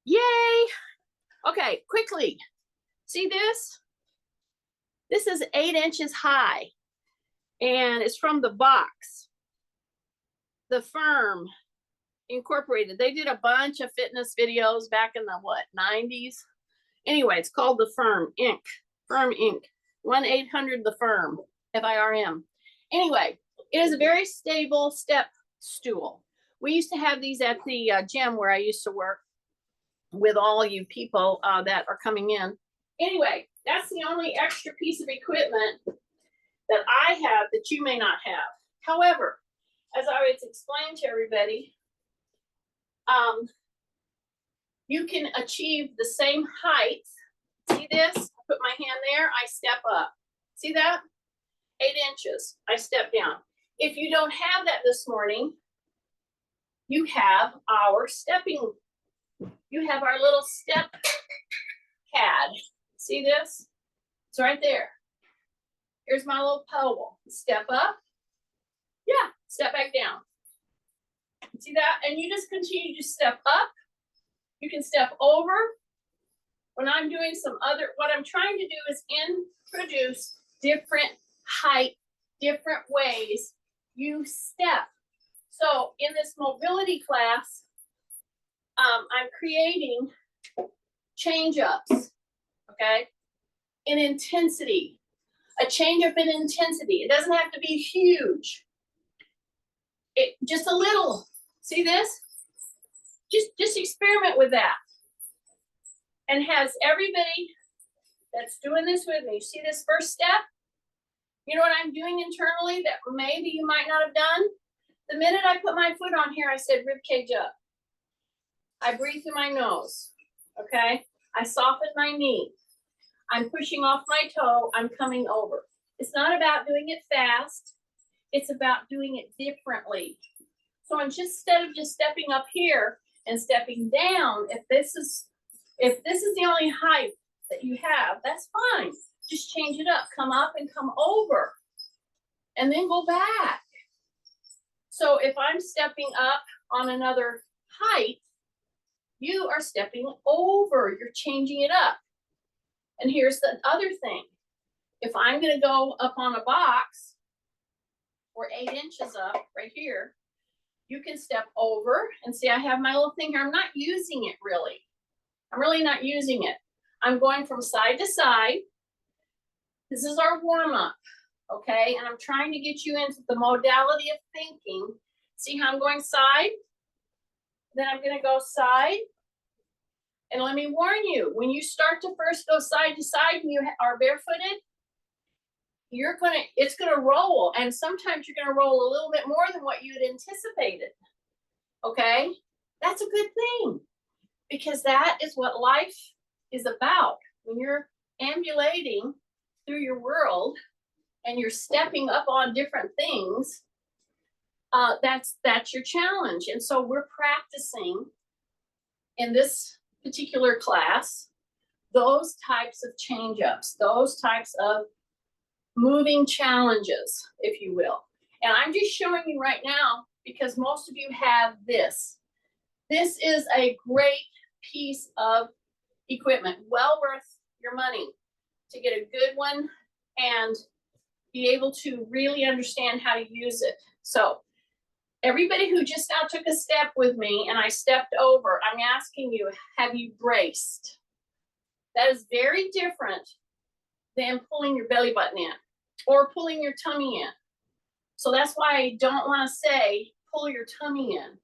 Yay! Okay, quickly. See this? This is 8 inches high, and it's from the box. The Firm Incorporated. They did a bunch of fitness videos back in the, 90s? Anyway, it's called the Firm Inc. Firm Inc. 1-800-THE-FIRM, F-I-R-M. Anyway, it is a very stable step stool. We used to have these at the gym where I used to work with all you people that are coming in. Anyway, that's the only extra piece of equipment that I have that you may not have. However, as I was explaining to everybody, you can achieve the same height. See this? I put my hand there, I step up. See that? 8 inches, I step down. If you don't have that this morning, you have our stepping, you have our little step pad. See this? It's right there. Here's my little pole. Step up. Yeah, step back down. See that? And you just continue to step up. You can step over. When I'm doing some other, what I'm trying to do is introduce different height, different ways you step. So in this mobility class, I'm creating change ups, okay? In intensity, a change up in intensity. It doesn't have to be huge. It just a little. See this? Just experiment with that. And has everybody that's doing this with me, see this first step? You know what I'm doing internally that maybe you might not have done? The minute I put my foot on here, I said rib cage up. I breathe through my nose, okay? I soften my knee. I'm pushing off my toe, I'm coming over. It's not about doing it fast, it's about doing it differently. So instead of just stepping up here and stepping down, if this is the only height that you have, that's fine. Just change it up, come up and come over, and then go back. So if I'm stepping up on another height, you are stepping over, you're changing it up. And here's the other thing. If I'm gonna go up on a box, or 8 inches up right here, you can step over and see I have my little thing here. I'm not using it really. I'm really not using it. I'm going from side to side. This is our warm up, okay? And I'm trying to get you into the modality of thinking. See how I'm going side? Then I'm gonna go side. And let me warn you, when you start to first go side to side and you are barefooted, it's gonna roll, and sometimes you're gonna roll a little bit more than what you had anticipated, okay? That's a good thing, because that is what life is about. When you're ambulating through your world and you're stepping up on different things, that's your challenge. And so we're practicing in this particular class those types of change ups, those types of moving challenges, if you will. And I'm just showing you right now because most of you have this. This is a great piece of equipment, well worth your money to get a good one and be able to really understand how to use it. So everybody who just now took a step with me and I stepped over, I'm asking you, have you braced? That is very different than pulling your belly button in or pulling your tummy in. So that's why I don't want to say pull your tummy in.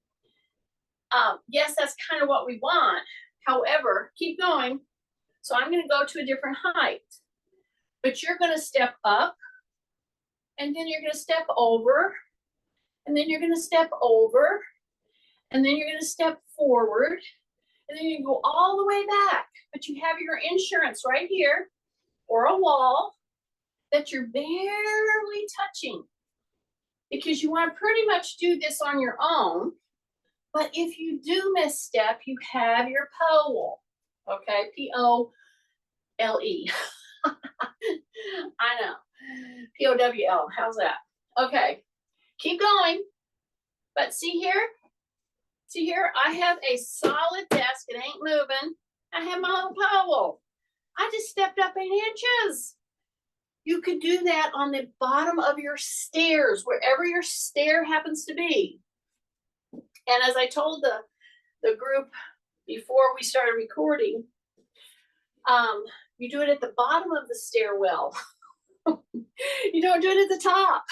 Yes, that's kind of what we want. However, keep going. So I'm going to go to a different height. But you're going to step up, and then you're going to step over, and then you're going to step over, and then you're going to step forward, and then you go all the way back. But you have your insurance right here, or a wall, that you're barely touching. Because you want to pretty much do this on your own. But if you do misstep, you have your pole. Okay, P-O-L-E. I know. P-O-W-L. How's that? Okay, keep going. But see here, See here, I have a solid desk. It ain't moving. I have my little powel. I just stepped up 8 inches. You could do that on the bottom of your stairs, wherever your stair happens to be. And as I told the group before we started recording, you do it at the bottom of the stairwell. You don't do it at the top.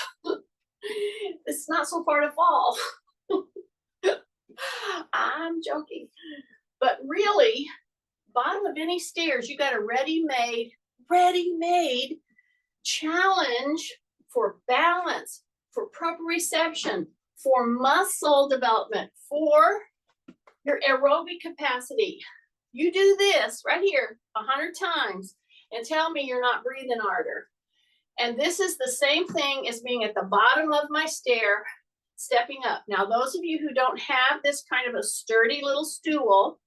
It's not so far to fall. I'm joking. But really, bottom of any stairs, you got a ready-made challenge for balance, for proprioception, for muscle development, for your aerobic capacity. You do this right here 100 times and tell me you're not breathing harder. And this is the same thing as being at the bottom of my stair, stepping up. Now, those of you who don't have this kind of a sturdy little stool,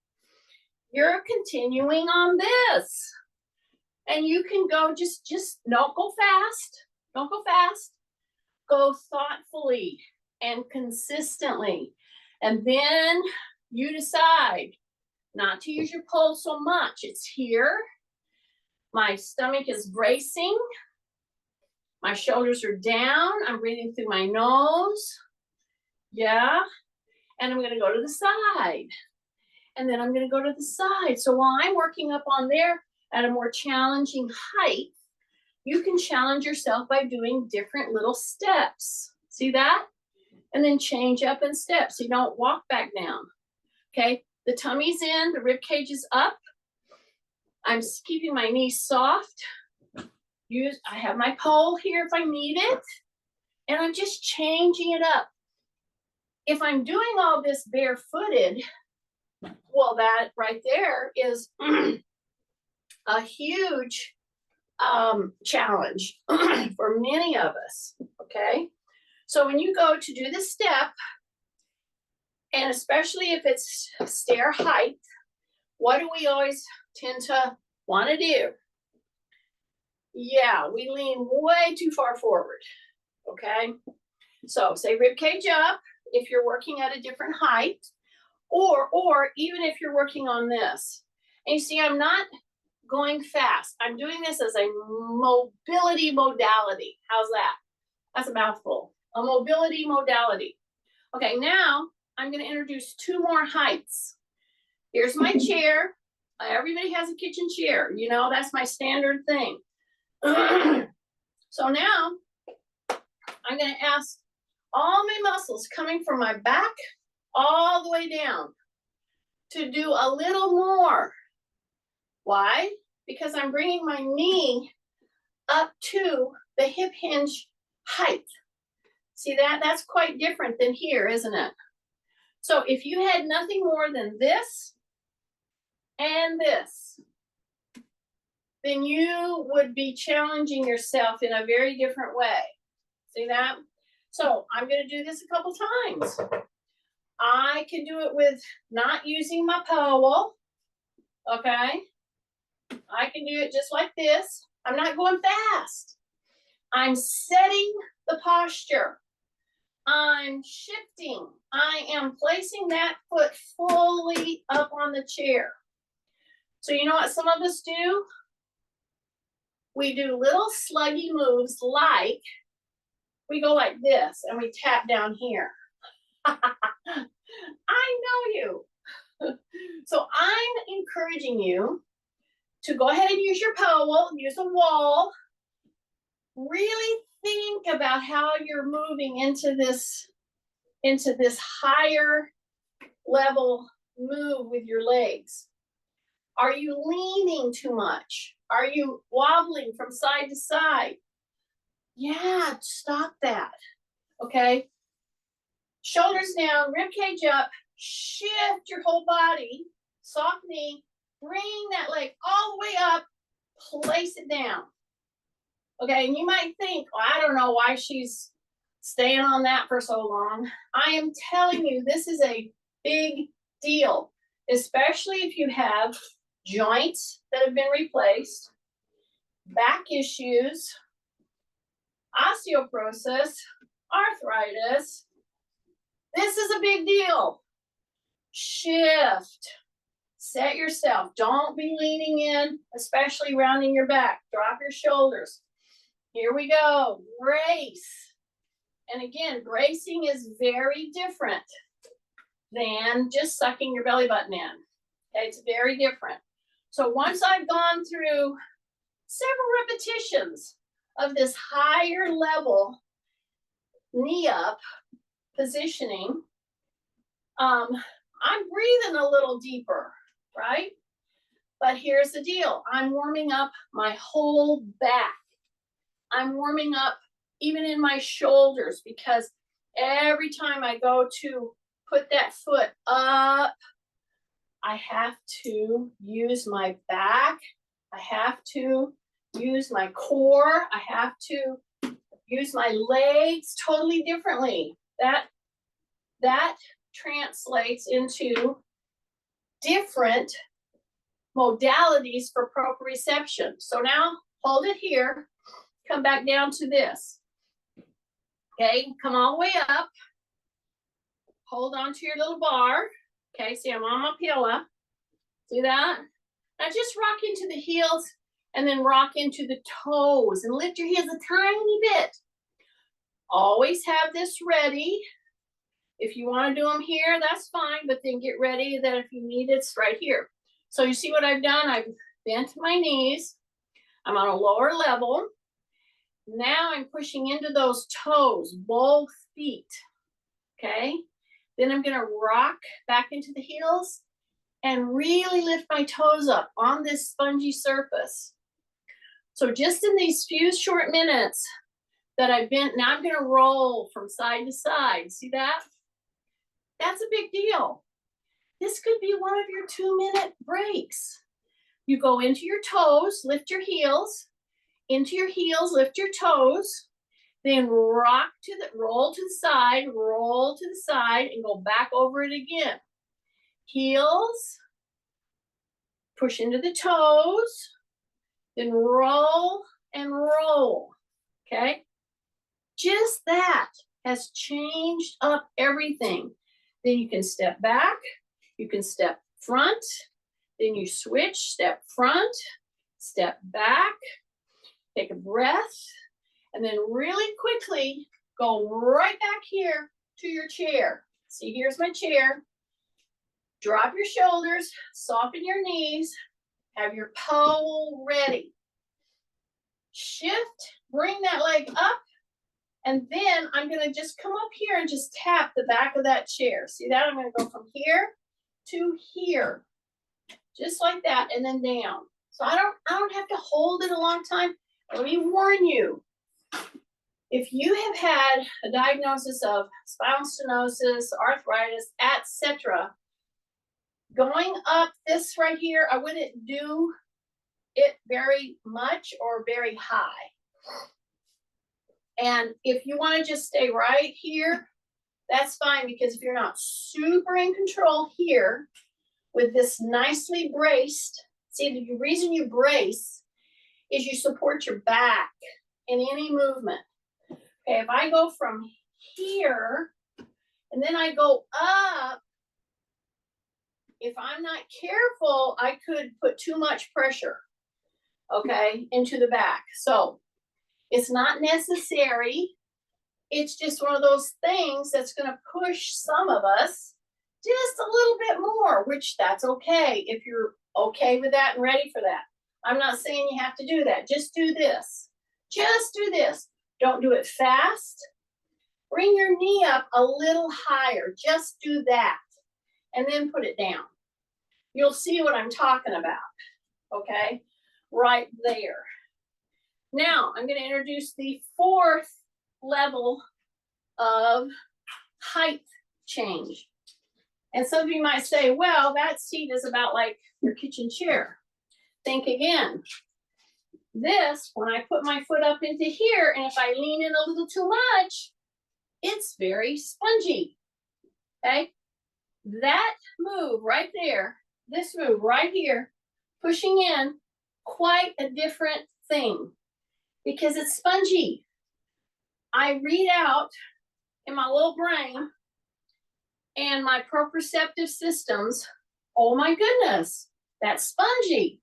you're continuing on this. And you can go just don't go fast. Don't go fast. Go thoughtfully and consistently. And then you decide not to use your pole so much. It's here. My stomach is bracing. My shoulders are down. I'm breathing through my nose. Yeah. And I'm going to go to the side. And then I'm going to go to the side. So while I'm working up on there at a more challenging height, you can challenge yourself by doing different little steps. See that? And then change up in steps. So you don't walk back down. Okay. The tummy's in, the rib cage is up. I'm keeping my knees soft. I have my pole here if I need it. And I'm just changing it up. If I'm doing all this barefooted, well, that right there is a huge challenge for many of us, okay? So when you go to do the step, and especially if it's stair height, what do we always tend to want to do? Yeah, we lean way too far forward, okay? So say rib cage up if you're working at a different height, or even if you're working on this. And you see, I'm not going fast. I'm doing this as a mobility modality. How's that? That's a mouthful. A mobility modality. Okay, now I'm going to introduce 2 more heights. Here's my chair. Everybody has a kitchen chair. You know, that's my standard thing. So now I'm going to ask all my muscles coming from my back all the way down to do a little more. Why? Because I'm bringing my knee up to the hip hinge height. See that? That's quite different than here, isn't it? So if you had nothing more than this and this, then you would be challenging yourself in a very different way. See that? So I'm going to do this a couple times. I can do it with not using my pole. Okay? I can do it just like this. I'm not going fast. I'm setting the posture. I'm shifting. I am placing that foot fully up on the chair. So you know what some of us do? We do little sluggy moves like we go like this and we tap down here. I know you. So I'm encouraging you to go ahead and use your pole, use a wall. Really think about how you're moving into this higher level move with your legs. Are you leaning too much? Are you wobbling from side to side? Yeah, stop that. Okay. Shoulders down, rib cage up, shift your whole body, soft knee, bring that leg all the way up, place it down. Okay, and you might think, well, I don't know why she's staying on that for so long. I am telling you, this is a big deal, especially if you have joints that have been replaced, back issues, osteoporosis, arthritis. This is a big deal. shift. Set yourself. Don't be leaning in, especially rounding your back. Drop your shoulders. Here we go. Brace. And again, bracing is very different than just sucking your belly button in. Okay, it's very different. So once I've gone through several repetitions of this higher level knee up positioning, I'm breathing a little deeper, right? But here's the deal. I'm warming up my whole back. I'm warming up even in my shoulders, because every time I go to put that foot up, I have to use my back. I have to use my core. I have to use my legs totally differently. That translates into different modalities for proprioception. So now hold it here, come back down to this. Okay, come all the way up. Hold on to your little bar. Okay, see, I'm on my pillow. See that? Now just rock into the heels and then rock into the toes and lift your heels a tiny bit. Always have this ready. If you want to do them here, that's fine, but then get ready that if you need it's right here. So you see what I've done? I've bent my knees. I'm on a lower level. Now I'm pushing into those toes, both feet. Okay? Then I'm going to rock back into the heels and really lift my toes up on this spongy surface. So just in these few short minutes that I've bent, now I'm going to roll from side to side. See that? That's a big deal. This could be one of your 2-minute breaks. You go into your toes, lift your heels, into your heels, lift your toes, then roll to the side, roll to the side, and go back over it again. Heels, push into the toes, then roll and roll, okay? Just that has changed up everything. Then you can step back, you can step front, then you switch, step front, step back, take a breath, and then really quickly go right back here to your chair. See, here's my chair. Drop your shoulders, soften your knees, have your pole ready. Shift, bring that leg up, and then I'm going to just come up here and just tap the back of that chair. See that? I'm going to go from here to here, just like that, and then down. So I don't have to hold it a long time. Let me warn you, if you have had a diagnosis of spinal stenosis, arthritis, etc., going up this right here, I wouldn't do it very much or very high. And if you want to just stay right here, that's fine, because if you're not super in control here with this nicely braced, see, the reason you brace is you support your back in any movement. Okay, if I go from here and then I go up, if I'm not careful, I could put too much pressure, okay, into the back. So it's not necessary. It's just one of those things that's going to push some of us just a little bit more, which that's okay if you're okay with that and ready for that. I'm not saying you have to do that. Just do this. Just do this. Don't do it fast. Bring your knee up a little higher. Just do that. And then put it down. You'll see what I'm talking about. Okay? Right there. Now, I'm going to introduce the 4th level of height change. And some of you might say, well, that seat is about like your kitchen chair. Think again. This, when I put my foot up into here, and if I lean in a little too much, it's very spongy. Okay? That move right there, this move right here, pushing in, quite a different thing, because it's spongy. I read out in my little brain, And my proprioceptive systems, oh my goodness, that's spongy.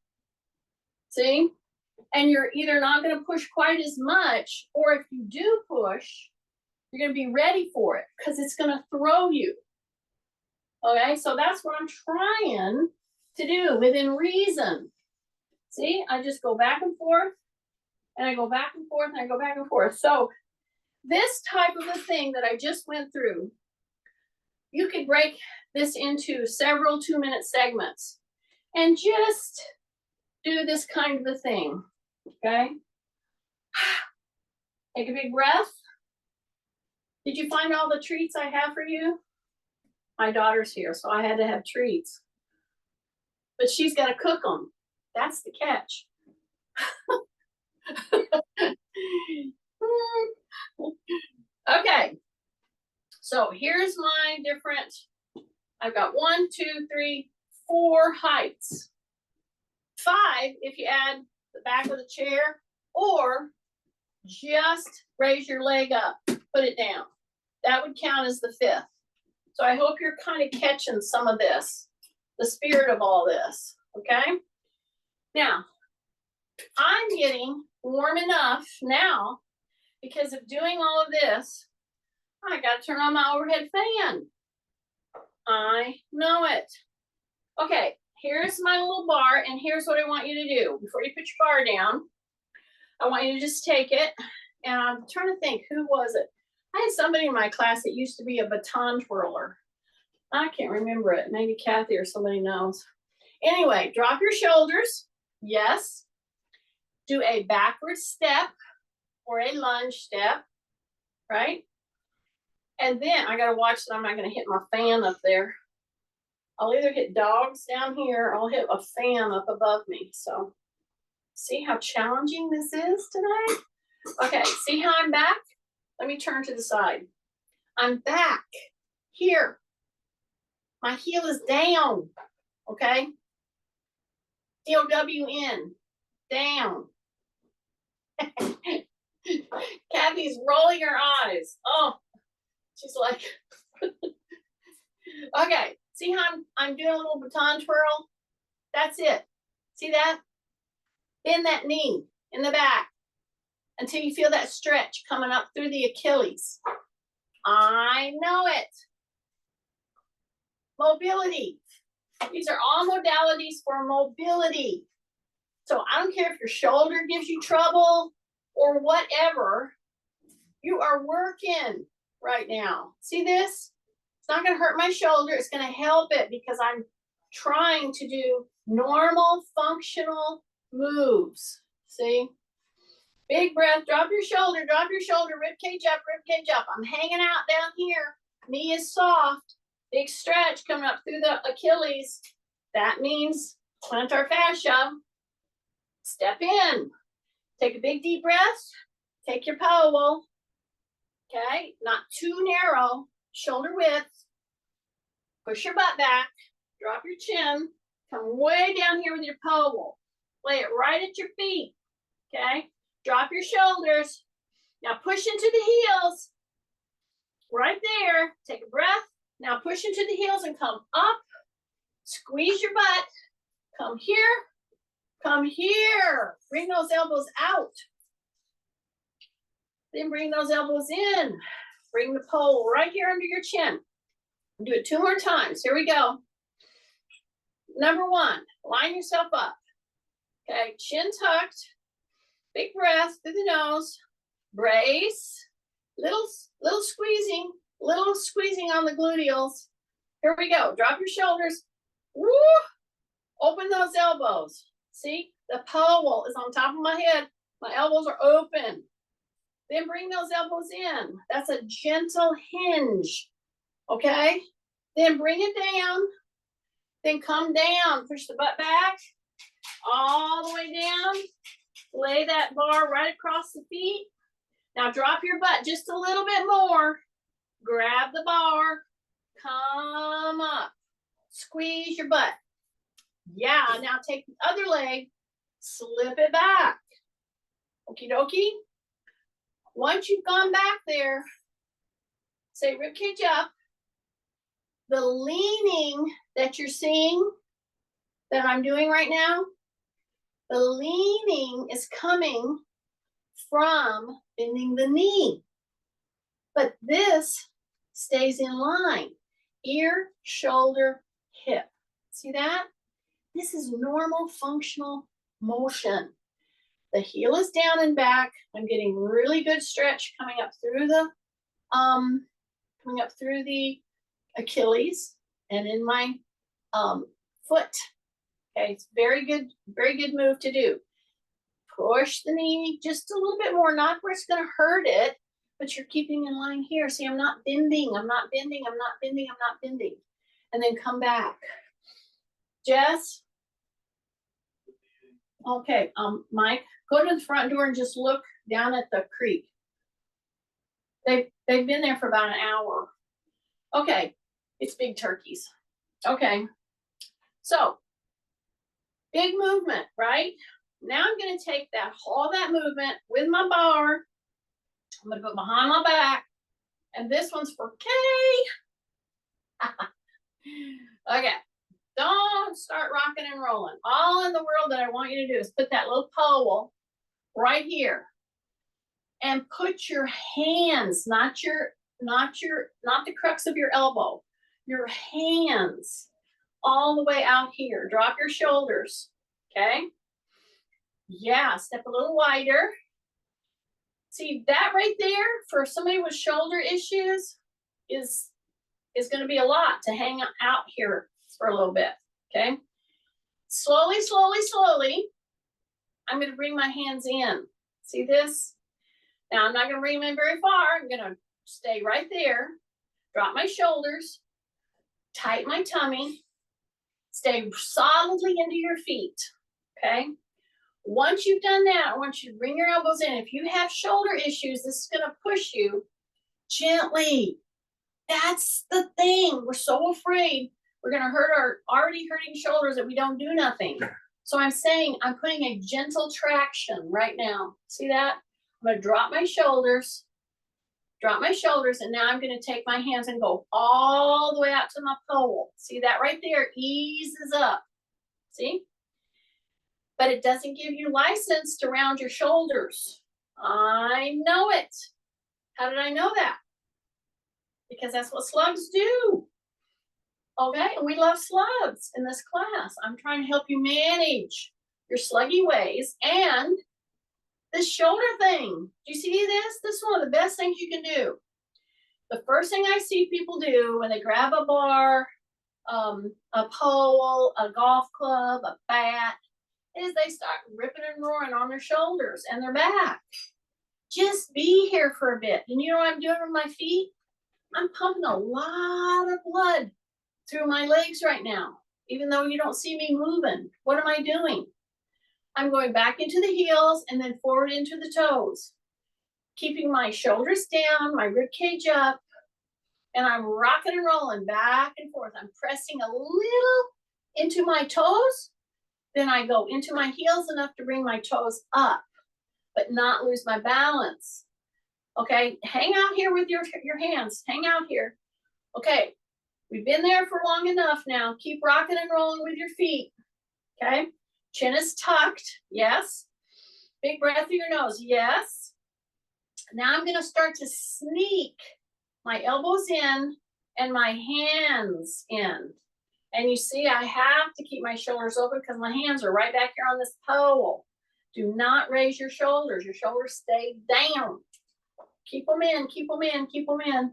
See? And you're either not going to push quite as much, or if you do push, you're going to be ready for it because it's going to throw you. Okay, so that's what I'm trying to do within reason. See, I just go back and forth, and I go back and forth, and I go back and forth. So this type of a thing that I just went through, you could break this into several 2-minute segments and just do this kind of a thing. Okay. Take a big breath. Did you find all the treats I have for you? My daughter's here, so I had to have treats. But she's got to cook them. That's the catch. Okay. So here's my different, I've got 1, 2, 3, 4 heights. 5 if you add the back of the chair, or just raise your leg up, put it down. That would count as the 5th. So I hope you're kind of catching some of this, the spirit of all this, okay? Now, I'm getting warm enough now because of doing all of this. I got to turn on my overhead fan. I know it. Okay, here's my little bar, and here's what I want you to do. Before you put your bar down, I want you to just take it, and I'm trying to think, who was it? I had somebody in my class that used to be a baton twirler. I can't remember it. Maybe Kathy or somebody knows. Anyway, drop your shoulders. Yes. Do a backward step or a lunge step, right? And then I got to watch that I'm not going to hit my fan up there. I'll either hit dogs down here or I'll hit a fan up above me. So see how challenging this is today? Okay, see how I'm back? Let me turn to the side. I'm back here. My heel is down, okay? D-O-W-N, down. Kathy's rolling her eyes. Oh, she's like, okay, see how I'm doing a little baton twirl? That's it. See that? Bend that knee in the back until you feel that stretch coming up through the Achilles. I know it. Mobility. These are all modalities for mobility. So I don't care if your shoulder gives you trouble or whatever, you are working right now. See this? It's not going to hurt my shoulder. It's going to help it because I'm trying to do normal functional moves. See? Big breath, drop your shoulder, rib cage up, rib cage up. I'm hanging out down here. Knee is soft. Big stretch coming up through the Achilles. That means plantar fascia. Step in. Take a big deep breath. Take your pole. Okay, not too narrow. Shoulder width. Push your butt back. Drop your chin. Come way down here with your pole. Lay it right at your feet. Okay, drop your shoulders. Now push into the heels. Right there. Take a breath. Now push into the heels and come up. Squeeze your butt. Come here. Come here. Bring those elbows out. Then bring those elbows in. Bring the pole right here under your chin. Do it 2 more times. Here we go. Number 1, line yourself up. Okay, chin tucked. Big breath through the nose. Brace. Little squeezing. Little squeezing on the gluteals. Here we go. Drop your shoulders. Woo! Open those elbows. See, the pole is on top of my head. My elbows are open. Then bring those elbows in. That's a gentle hinge. Okay? Then bring it down. Then come down. Push the butt back. All the way down. Lay that bar right across the feet. Now drop your butt just a little bit more. Grab the bar. Come up. Squeeze your butt. Yeah, now take the other leg. Slip it back. Okie dokie. Once you've gone back there, say ribcage up. the leaning that you're seeing that I'm doing right now, the leaning is coming from bending the knee. But this stays in line. Ear, shoulder, hip. See that? This is normal functional motion. The heel is down and back. I'm getting really good stretch coming up through the Achilles and in my foot. Okay, it's very good move to do. Push the knee just a little bit more, not where it's gonna hurt it, but you're keeping in line here. See, I'm not bending, I'm not bending, I'm not bending, I'm not bending. And then come back. Jess? Okay, Mike, go to the front door and just look down at the creek. They've been there for about an hour. Okay, it's big turkeys. Okay, so big movement, right? Now I'm gonna take all that movement with my bar. I'm gonna put behind my back, and this one's for Kay. Okay, don't start rocking and rolling. All in the world that I want you to do is put that little pole right here and put your hands, not the crux of your elbow, your hands all the way out here. Drop your shoulders, okay? Yeah, step a little wider. See that right there for somebody with shoulder issues is going to be a lot to hang out here for a little bit, okay? Slowly, slowly, slowly, I'm going to bring my hands in. See this? Now I'm not going to bring them in very far. I'm going to stay right there, drop my shoulders, tighten my tummy, stay solidly into your feet, okay? Once you've done that, I want you to bring your elbows in. If you have shoulder issues, this is going to push you gently. That's the thing. We're so afraid we're going to hurt our already hurting shoulders that we don't do nothing. So I'm saying I'm putting a gentle traction right now. See that? I'm going to drop my shoulders, and now I'm going to take my hands and go all the way out to my pole. See that right there? Eases up. See? But it doesn't give you license to round your shoulders. I know it. How did I know that? Because that's what slugs do. Okay, and we love slugs in this class. I'm trying to help you manage your sluggy ways and this shoulder thing. Do you see this? This is one of the best things you can do. The first thing I see people do when they grab a bar, a pole, a golf club, a bat, is they start ripping and roaring on their shoulders and their back. Just be here for a bit. And you know what I'm doing with my feet? I'm pumping a lot of blood through my legs right now, even though you don't see me moving. What am I doing? I'm going back into the heels and then forward into the toes, keeping my shoulders down, my rib cage up, and I'm rocking and rolling back and forth. I'm pressing a little into my toes, then I go into my heels enough to bring my toes up, but not lose my balance. Okay, hang out here with your hands, hang out here. Okay, we've been there for long enough now. Keep rocking and rolling with your feet, okay? Chin is tucked, yes. Big breath through your nose, yes. Now I'm gonna start to sneak my elbows in and my hands in. And you see, I have to keep my shoulders open because my hands are right back here on this pole. Do not raise your shoulders. Your shoulders stay down. Keep them in, keep them in, keep them in,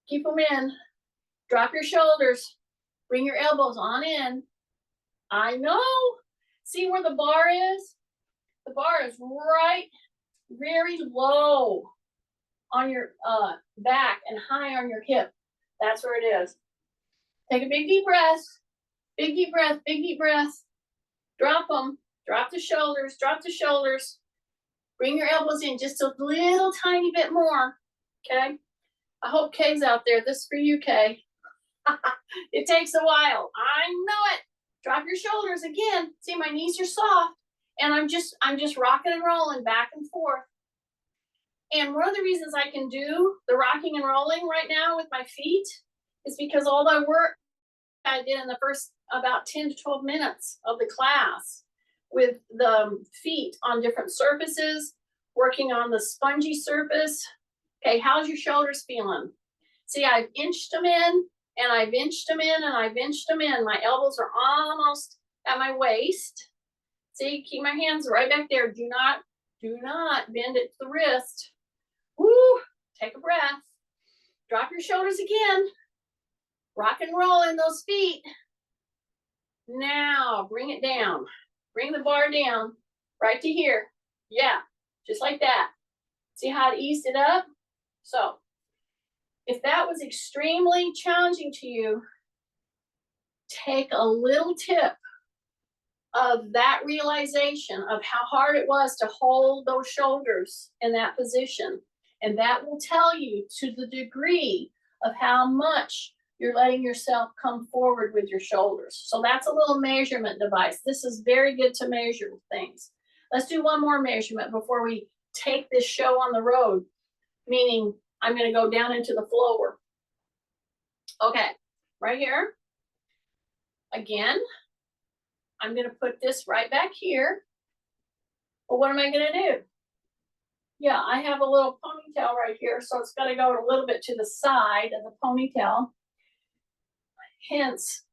keep them in. Drop your shoulders. Bring your elbows on in. I know. See where the bar is? The bar is right very low on your back and high on your hip. That's where it is. Take a big deep breath. Big deep breath, big deep breath. Drop them. Drop the shoulders, drop the shoulders. Bring your elbows in just a little tiny bit more, okay? I hope Kay's out there. This is for you, Kay. It takes a while. I know it. Drop your shoulders again. See, my knees are soft, and I'm just rocking and rolling back and forth. And one of the reasons I can do the rocking and rolling right now with my feet is because all the work I did in the first about 10 to 12 minutes of the class with the feet on different surfaces, working on the spongy surface. Okay, how's your shoulders feeling? See, I've inched them in, and I've inched them in, and I've inched them in. My elbows are almost at my waist. See, keep my hands right back there. Do not bend at the wrist. Woo, take a breath. Drop your shoulders again. Rock and roll in those feet. Now, bring it down. Bring the bar down right to here. Yeah, just like that. See how it eased it up? So, if that was extremely challenging to you, take a little tip of that realization of how hard it was to hold those shoulders in that position. And that will tell you to the degree of how much you're letting yourself come forward with your shoulders. So that's a little measurement device. This is very good to measure things. Let's do one more measurement before we take this show on the road, meaning I'm going to go down into the floor. Okay, right here. Again, I'm going to put this right back here. Well, what am I going to do? Yeah, I have a little ponytail right here, so it's got to go a little bit to the side of the ponytail. Hence,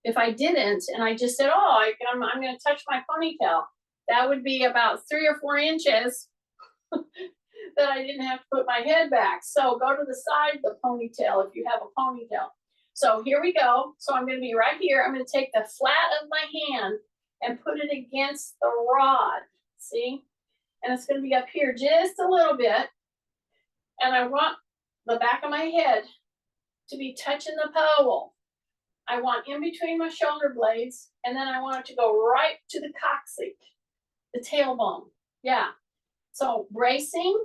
if I didn't, and I just said, oh, I'm going to touch my ponytail, that would be about 3 or 4 inches that I didn't have to put my head back. So go to the side of the ponytail if you have a ponytail. So here we go. So I'm going to be right here. I'm going to take the flat of my hand and put it against the rod. See? And it's going to be up here just a little bit. And I want the back of my head to be touching the pole. I want in between my shoulder blades, and then I want it to go right to the coccyx, the tailbone. Yeah. So bracing,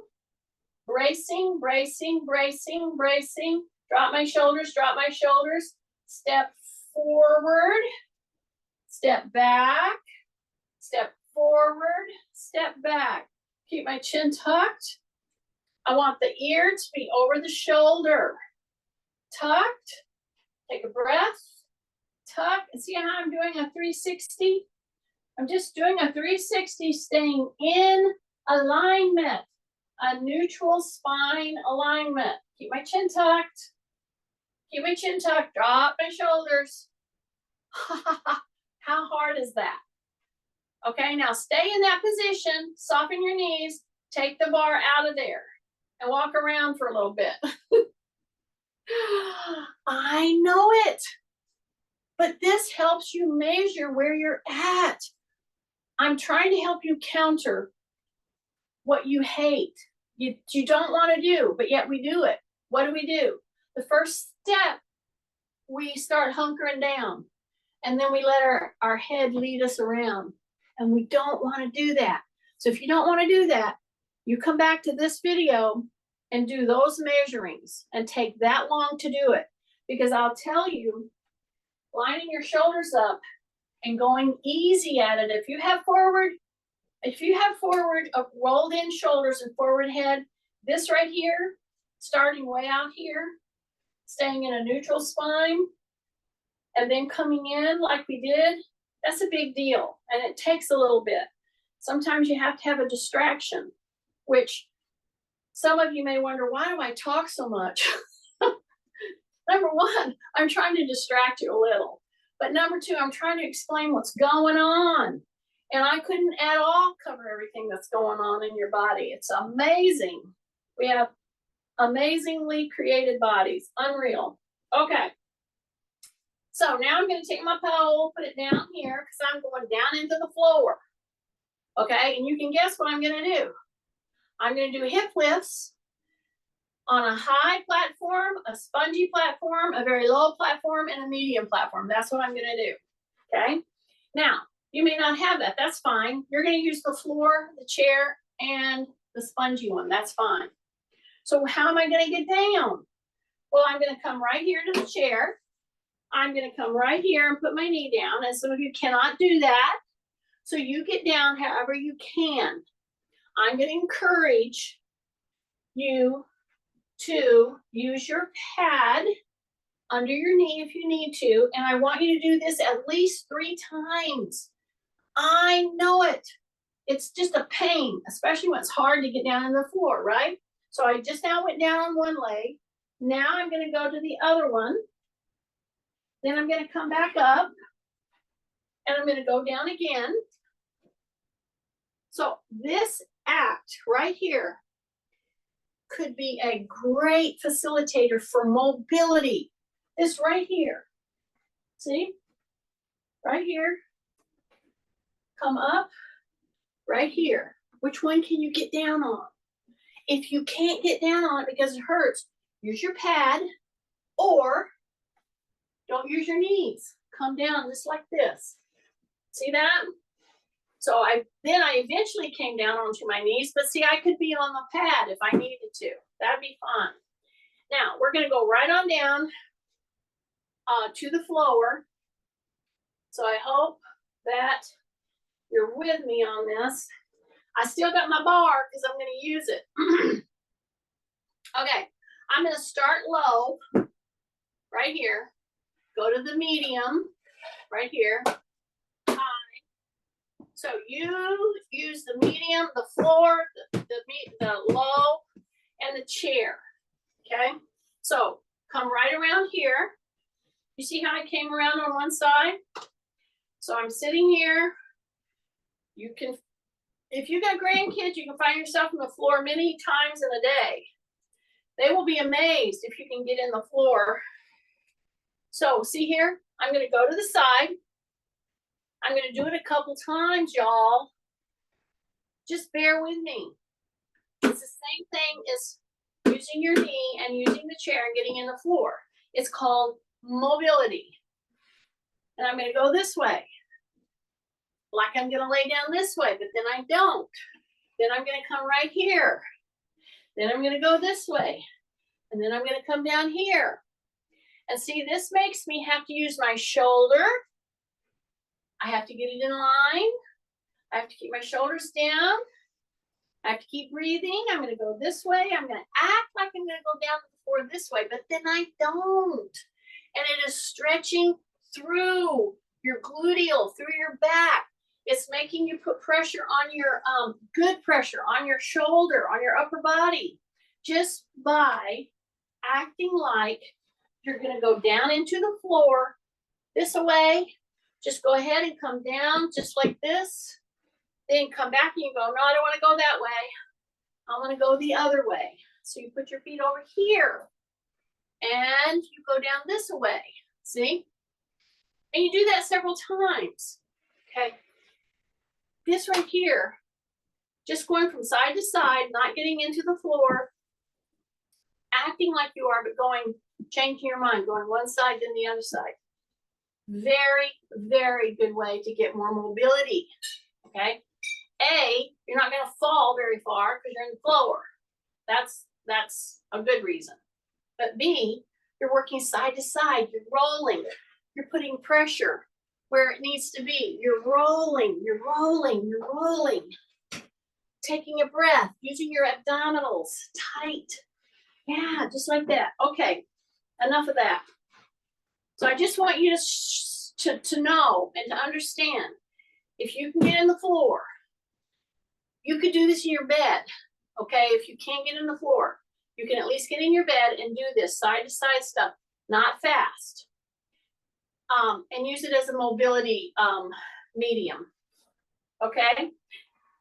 bracing, bracing, bracing, bracing. Drop my shoulders, drop my shoulders. Step forward, step back, step forward, step back. Keep my chin tucked. I want the ear to be over the shoulder. Tucked. Take a breath. Tuck. And see how I'm doing a 360? I'm just doing a 360, staying in alignment. A neutral spine alignment. Keep my chin tucked. Keep my chin tucked. Drop my shoulders. How hard is that? Okay, now stay in that position. Soften your knees. Take the bar out of there and walk around for a little bit. I know it. But this helps you measure where you're at. I'm trying to help you counter what you hate. You don't want to do, but yet we do it. What do? The first step, we start hunkering down. And then we let our head lead us around. And we don't want to do that. So if you don't want to do that, you come back to this video and do those measurings and take that long to do it. Because I'll tell you, lining your shoulders up and going easy at it. If you have forward rolled in shoulders and forward head, this right here, starting way out here, staying in a neutral spine, and then coming in like we did, that's a big deal. And it takes a little bit. Sometimes you have to have a distraction, which some of you may wonder, why do I talk so much? Number one, I'm trying to distract you a little. But number two, I'm trying to explain what's going on. And I couldn't at all cover everything that's going on in your body. It's amazing. We have amazingly created bodies. Unreal. Okay. So now I'm going to take my pole, put it down here because I'm going down into the floor. Okay, and you can guess what I'm going to do. I'm going to do hip lifts on a high platform, a spongy platform, a very low platform, and a medium platform. That's what I'm going to do. Okay, now you may not have that. That's fine. You're going to use the floor, the chair, and the spongy one. That's fine. So how am I going to get down? Well, I'm going to come right here to the chair. I'm going to come right here and put my knee down. And some of you cannot do that. So you get down however you can. I'm going to encourage you to use your pad under your knee if you need to, and I want you to do this at least 3 times. I know it. It's just a pain, especially when it's hard to get down on the floor, right? So I just now went down on one leg. Now I'm going to go to the other one. Then I'm going to come back up, and I'm going to go down again. So this act right here could be a great facilitator for mobility. This right here. See? Right here. Come up. Right here. Which one can you get down on? If you can't get down on it because it hurts, use your pad, or don't use your knees. Come down just like this. See that? So I eventually came down onto my knees, but see, I could be on the pad if I needed to. That'd be fun. Now we're gonna go right on down to the floor. So I hope that you're with me on this. I still got my bar because I'm gonna use it. Okay, I'm gonna start low, right here. Go to the medium, right here. High. So you use the medium, the floor, the low, and the chair. Okay. So come right around here. You see how I came around on one side? So I'm sitting here. You can, if you got grandkids, you can find yourself on the floor many times in a day. They will be amazed if you can get in the floor. So see here, I'm going to go to the side. I'm going to do it a couple times, y'all. Just bear with me. It's the same thing as using your knee and using the chair and getting in the floor. It's called mobility. And I'm going to go this way. Like I'm going to lay down this way, but then I don't. Then I'm going to come right here. Then I'm going to go this way. And then I'm going to come down here. And see, this makes me have to use my shoulder. I have to get it in line. I have to keep my shoulders down. I have to keep breathing. I'm going to go this way. I'm going to act like I'm going to go down to the floor this way, but then I don't. And it is stretching through your gluteal, through your back. It's making you put pressure on your, good pressure on your shoulder, on your upper body, just by acting like you're going to go down into the floor this way. Just go ahead and come down just like this. Then come back and you go, no, I don't want to go that way. I want to go the other way. So you put your feet over here and you go down this way. See? And you do that several times. Okay. This right here, just going from side to side, not getting into the floor, acting like you are, but going, changing your mind, going one side then the other side. Very, very good way to get more mobility. Okay. A, you're not going to fall very far because you're in the floor. That's a good reason. But B, you're working side to side. You're rolling. You're putting pressure where it needs to be. You're rolling. You're rolling. You're rolling. Taking a breath. Using your abdominals tight. Yeah, just like that. Okay, enough of that. So I just want you to know and to understand. If you can get in the floor, you could do this in your bed, okay? If you can't get in the floor, you can at least get in your bed and do this side-to-side stuff, not fast. And use it as a mobility medium, okay?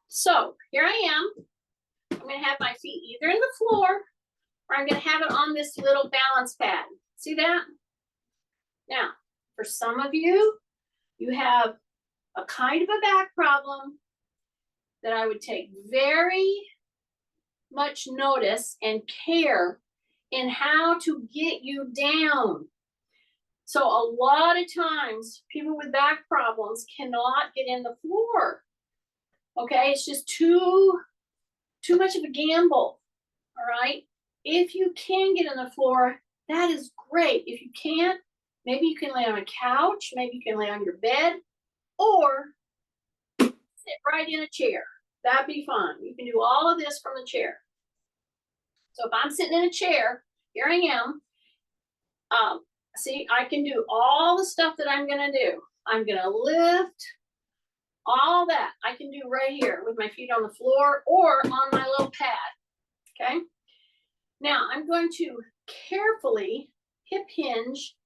So here I am. I'm going to have my feet either in the floor or I'm going to have it on this little balance pad. See that? Now, for some of you, you have a kind of a back problem that I would take very much notice and care in how to get you down. So a lot of times people with back problems cannot get in the floor. Okay, it's just too much of a gamble. All right. If you can get in the floor, that is great. If you can't, maybe you can lay on a couch, maybe you can lay on your bed, or sit right in a chair. That'd be fun. You can do all of this from the chair. So if I'm sitting in a chair, here I am. See, I can do all the stuff that I'm gonna do. I'm gonna lift, all that I can do right here with my feet on the floor or on my little pad, okay? Now I'm going to carefully hip hinge,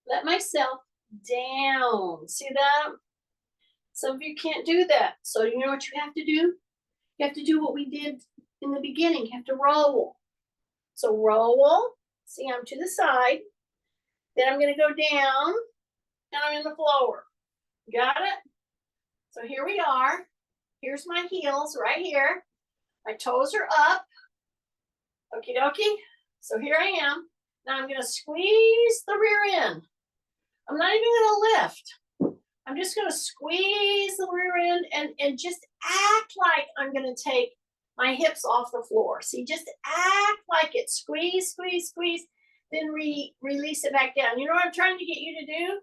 let myself down. See that? Some of you can't do that. So you know what you have to do? You have to do what we did in the beginning. You have to roll. So roll, see, I'm to the side. Then I'm gonna go down and I'm in the floor. Got it? So here we are. Here's my heels right here. My toes are up. Okie dokie. So here I am. Now I'm going to squeeze the rear end. I'm not even going to lift. I'm just going to squeeze the rear end and just act like I'm going to take my hips off the floor. See, just act like it. Squeeze, squeeze, squeeze. Then release it back down. You know what I'm trying to get you to do?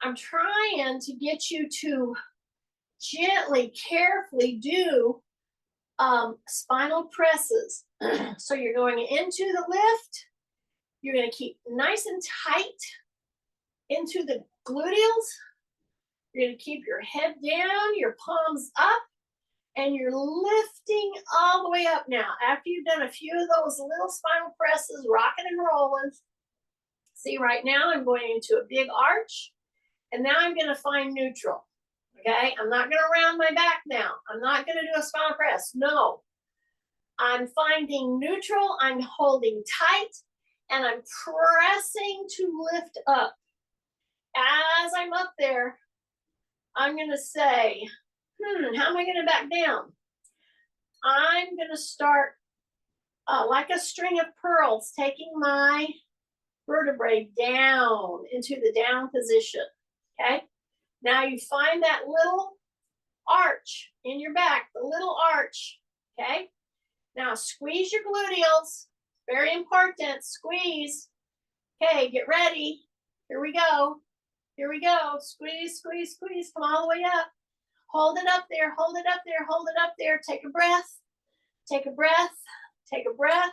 I'm trying to get you to gently, carefully do spinal presses. So you're going into the lift. You're going to keep nice and tight into the gluteals. You're going to keep your head down, your palms up, and you're lifting all the way up now. After you've done a few of those little spinal presses, rocking and rolling. See, right now I'm going into a big arch, and now I'm going to find neutral. Okay, I'm not going to round my back now. I'm not going to do a spinal press. No, I'm finding neutral. I'm holding tight, and I'm pressing to lift up. As I'm up there, I'm going to say, how am I going to back down? I'm going to start like a string of pearls, taking my vertebrae down into the down position. Okay. Now you find that little arch in your back, the little arch, okay? Now squeeze your gluteals, very important, squeeze. Okay, get ready, here we go, squeeze, squeeze, squeeze, come all the way up. Hold it up there, hold it up there, hold it up there, take a breath, take a breath, take a breath,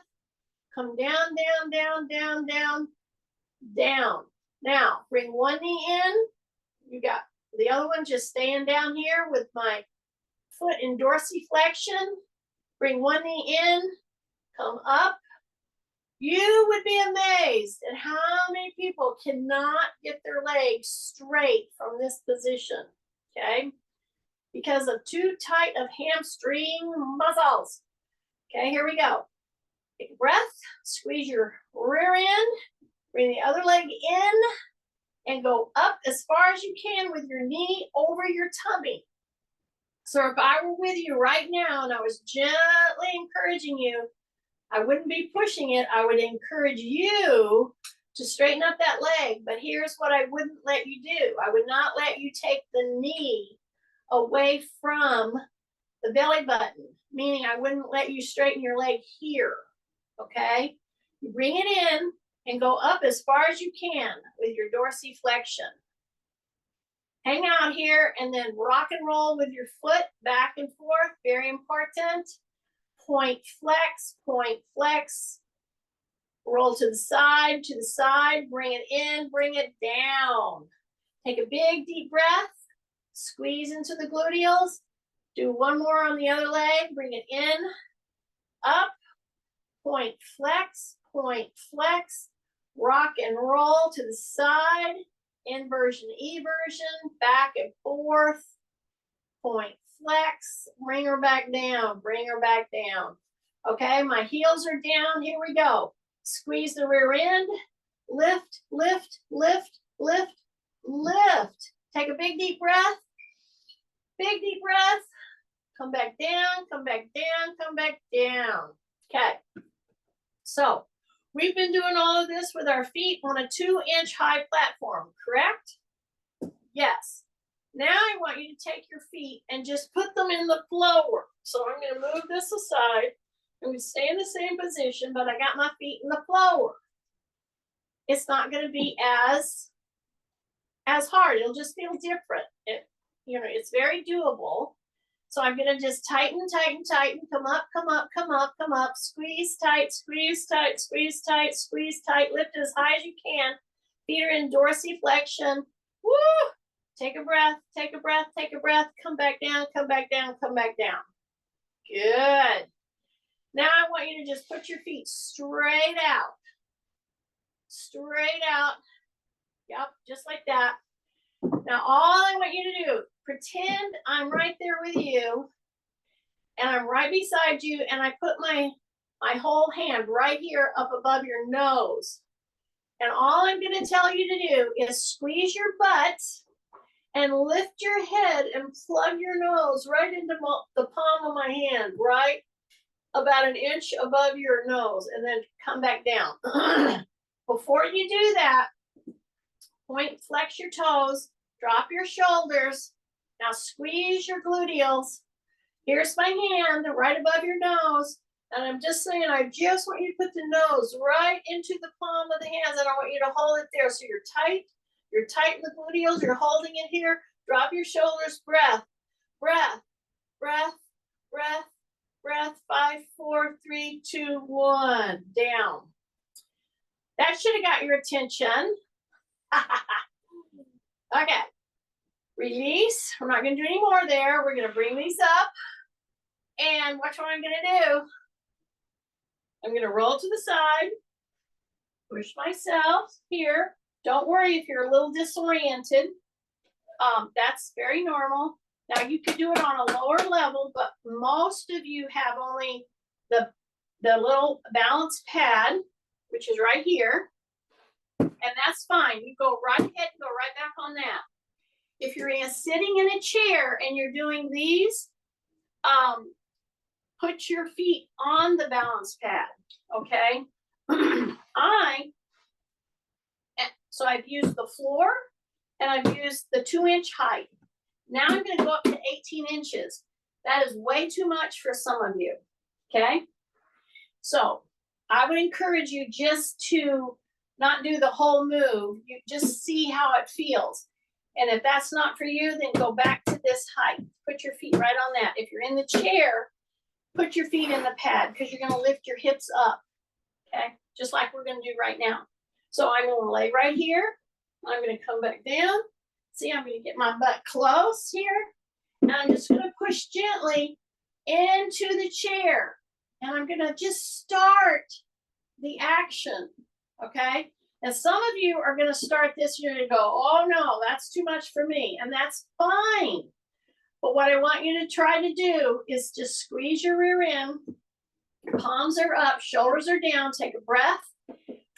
come down, down, down, down, down, down. Now, bring one knee in, you got the other one just staying down here with my foot in dorsiflexion. Bring one knee in, come up. You would be amazed at how many people cannot get their legs straight from this position, okay? Because of too tight of hamstring muscles. Okay, here we go. Take a breath, squeeze your rear end, bring the other leg in, and go up as far as you can with your knee over your tummy. So if I were with you right now and I was gently encouraging you, I wouldn't be pushing it. I would encourage you to straighten up that leg. But here's what I wouldn't let you do. I would not let you take the knee away from the belly button, meaning I wouldn't let you straighten your leg here, okay? You bring it in and go up as far as you can with your dorsiflexion. Hang out here and then rock and roll with your foot back and forth, very important. Point flex, roll to the side, bring it in, bring it down. Take a big deep breath, squeeze into the gluteals. Do one more on the other leg, bring it in, up, point flex, rock and roll to the side, inversion, eversion, back and forth, point flex, bring her back down, Okay, my heels are down, here we go. Squeeze the rear end, lift, lift, lift, lift, lift. Take a big deep breath, come back down, come back down, come back down. Okay, so we've been doing all of this with our feet on a 2-inch high platform, correct? Yes. Now I want you to take your feet and just put them in the floor. So I'm going to move this aside. I'm going to stay in the same position, but I got my feet in the floor. It's not going to be as hard. It'll just feel different. It's very doable. So I'm going to just tighten, come up, squeeze tight, lift as high as you can. Feet are in dorsiflexion. Woo! Take a breath, take a breath, take a breath. Come back down, come back down, come back down. Good. Now I want you to just put your feet straight out. Straight out. Yep, just like that. Now all I want you to do, pretend I'm right there with you and I'm right beside you and I put my whole hand right here up above your nose. And all I'm going to tell you to do is squeeze your butt and lift your head and plug your nose right into the palm of my hand, right about an inch above your nose, and then come back down. Before you do that, point, flex your toes, drop your shoulders. Now squeeze your gluteals. Here's my hand right above your nose. And I'm just saying, I just want you to put the nose right into the palm of the hands, and I want you to hold it there. So you're tight in the gluteals, you're holding it here. Drop your shoulders, breath, breath, breath, breath, breath. 5, 4, 3, 2, 1, down. That should have got your attention. Okay, release. We're not gonna do any more there. We're gonna bring these up. And watch what I'm gonna do. I'm gonna roll to the side, push myself here. Don't worry if you're a little disoriented. That's very normal. Now you could do it on a lower level, but most of you have only the little balance pad, which is right here. And that's fine. You go right ahead and go right back on that. If you're sitting in a chair and you're doing these, put your feet on the balance pad, okay? So I've used the floor and I've used the 2-inch height. Now I'm gonna go up to 18 inches. That is way too much for some of you, okay? So I would encourage you just to not do the whole move. You just see how it feels. And if that's not for you, then go back to this height. Put your feet right on that. If you're in the chair, put your feet in the pad because you're gonna lift your hips up, okay? Just like we're gonna do right now. So I'm gonna lay right here. I'm gonna come back down. See, I'm gonna get my butt close here. And I'm just gonna push gently into the chair. And I'm gonna just start the action, okay? And some of you are gonna start this, you're gonna go, oh no, that's too much for me. And that's fine. But what I want you to try to do is just squeeze your rear end. Palms are up, shoulders are down. Take a breath.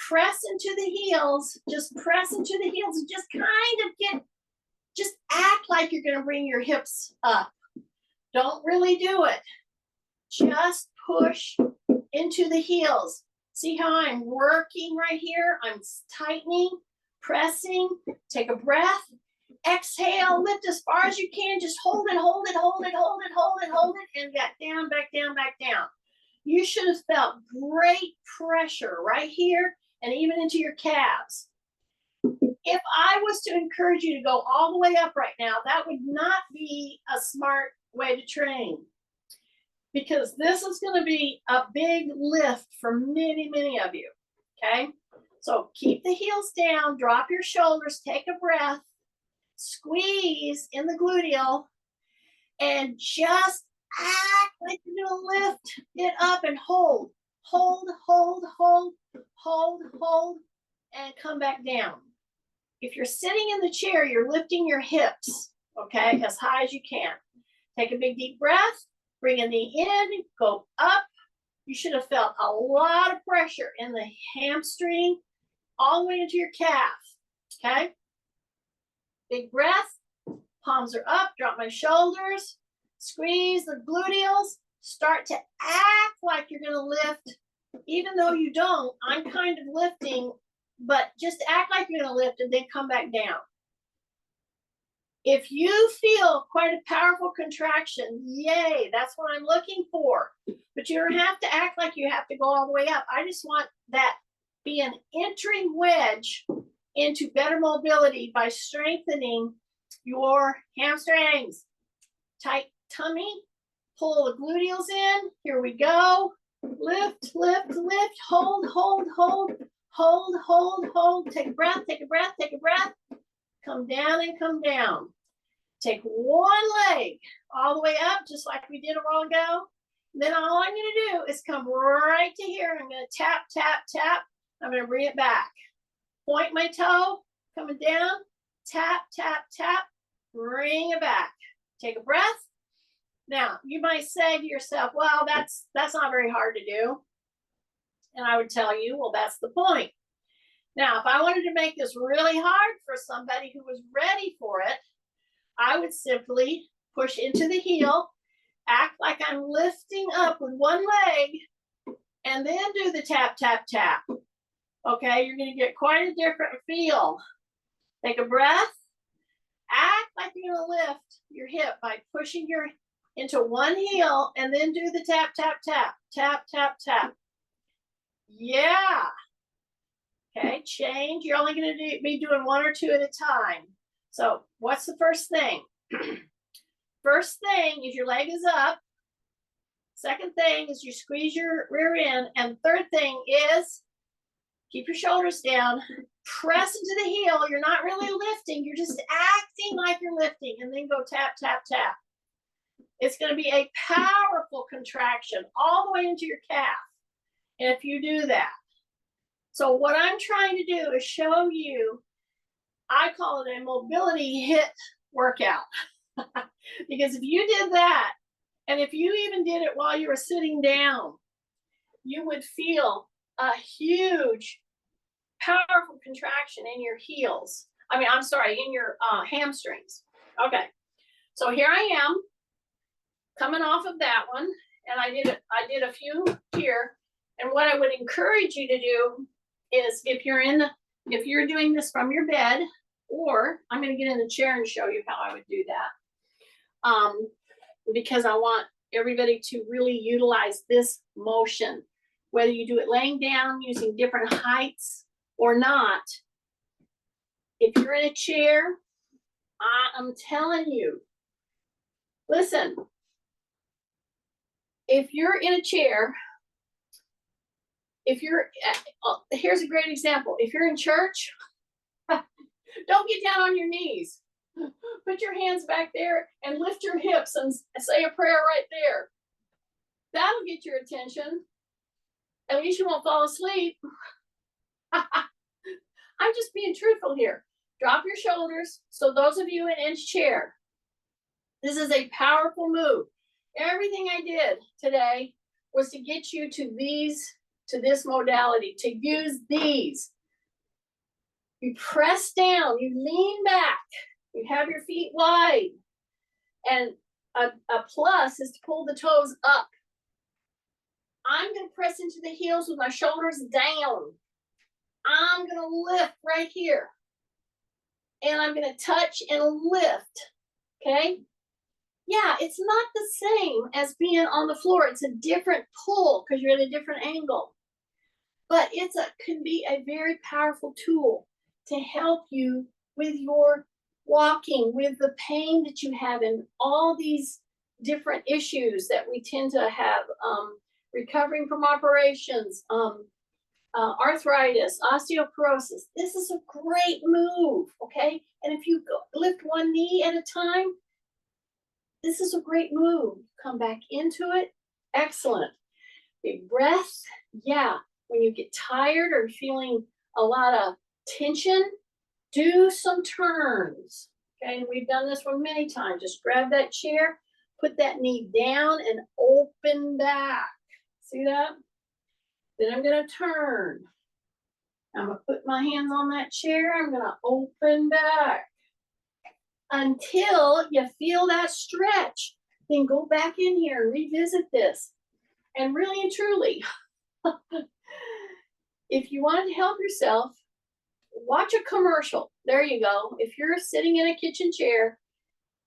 Press into the heels. Just press into the heels and just kind of just act like you're going to bring your hips up. Don't really do it. Just push into the heels. See how I'm working right here? I'm tightening, pressing. Take a breath. Exhale, lift as far as you can. Just hold it, hold it, hold it, hold it, hold it, hold it, and back down, back down, back down. You should have felt great pressure right here and even into your calves. If I was to encourage you to go all the way up right now, that would not be a smart way to train, because this is going to be a big lift for many, many of you, okay? So keep the heels down, drop your shoulders, take a breath, squeeze in the gluteal, and just act like you're going to lift it up and hold, hold, hold, hold, hold, hold, and come back down. If you're sitting in the chair, you're lifting your hips, okay, as high as you can. Take a big deep breath, bring in the in, go up. You should have felt a lot of pressure in the hamstring all the way into your calf, okay? Big breath, palms are up, drop my shoulders, squeeze the gluteals, start to act like you're gonna lift. Even though you don't, I'm kind of lifting, but just act like you're gonna lift and then come back down. If you feel quite a powerful contraction, yay, that's what I'm looking for. But you don't have to act like you have to go all the way up. I just want that be an entering wedge into better mobility by strengthening your hamstrings. Tight tummy, pull the gluteals in. Here we go. Lift, lift, lift, hold, hold, hold, Hold, hold, hold. Take a breath, take a breath, take a breath. Come down and come down. Take one leg all the way up, just like we did a while ago. Then all I'm going to do is come right to here. I'm going to tap, tap, tap. I'm going to bring it back. Point my toe, coming down. Tap, tap, tap. Bring it back. Take a breath. Now, you might say to yourself, well, that's not very hard to do. And I would tell you, well, that's the point. Now, if I wanted to make this really hard for somebody who was ready for it, I would simply push into the heel, act like I'm lifting up with one leg, and then do the tap, tap, tap. Okay, you're going to get quite a different feel. Take a breath. Act like you're going to lift your hip by pushing your into one heel, and then do the tap, tap, tap, tap, tap, tap. Yeah. Okay, change. You're only going to be doing one or two at a time. So what's the first thing? First thing is your leg is up. Second thing is you squeeze your rear end. And third thing is keep your shoulders down. Press into the heel. You're not really lifting. You're just acting like you're lifting. And then go tap, tap, tap. It's going to be a powerful contraction all the way into your calf if you do that. So what I'm trying to do is show you, I call it a mobility HIIT workout. Because if you did that, and if you even did it while you were sitting down, you would feel a huge, powerful contraction in your heels. In your hamstrings. Okay, so here I am, coming off of that one, and I did a few here. And what I would encourage you to do is if you're doing this from your bed, or I'm going to get in the chair and show you how I would do that. Because I want everybody to really utilize this motion, whether you do it laying down using different heights or not. If you're in a chair, I'm telling you, listen, if you're in a chair, here's a great example. If you're in church, don't get down on your knees. Put your hands back there and lift your hips and say a prayer right there. That'll get your attention. At least you won't fall asleep. I'm just being truthful here. Drop your shoulders. So those of you in inch chair, this is a powerful move. Everything I did today was to get you to this modality, to use these. You press down, you lean back, you have your feet wide, and a plus is to pull the toes up. I'm going to press into the heels with my shoulders down. I'm going to lift right here, and I'm going to touch and lift, okay? Yeah, it's not the same as being on the floor. It's a different pull because you're at a different angle. But it can be a very powerful tool to help you with your walking, with the pain that you have and all these different issues that we tend to have, recovering from operations, arthritis, osteoporosis. This is a great move, okay? And if you lift one knee at a time, this is a great move. Come back into it. Excellent. Big breath. Yeah. When you get tired or feeling a lot of tension, do some turns. Okay, and we've done this one many times. Just grab that chair, put that knee down, and open back. See that? Then I'm going to turn. I'm going to put my hands on that chair. I'm going to open back until you feel that stretch. Then go back in here and revisit this. And really and truly, if you want to help yourself, watch a commercial. There you go. If you're sitting in a kitchen chair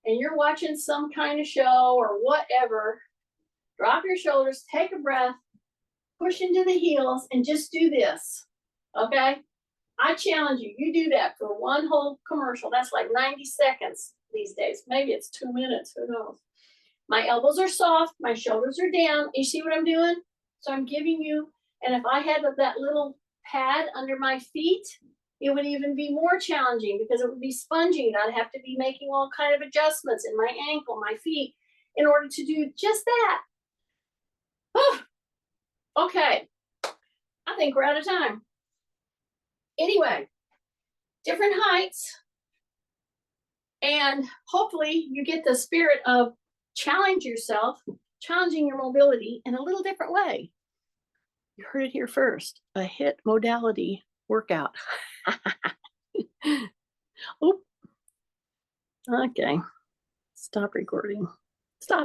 and you're watching some kind of show or whatever, drop your shoulders, take a breath, push into the heels, and just do this, okay? I challenge you, you do that for one whole commercial. That's like 90 seconds these days. Maybe it's 2 minutes, who knows? My elbows are soft, my shoulders are down. You see what I'm doing? So I'm giving you, and if I had that little pad under my feet, it would even be more challenging because it would be spongy and I'd have to be making all kind of adjustments in my ankle, my feet, in order to do just that. Oh, okay, I think we're out of time. Anyway, different heights, and hopefully you get the spirit of challenge yourself, challenging your mobility in a little different way. You heard it here first, a HIIT modality workout. Oop. Okay, stop recording. Stop.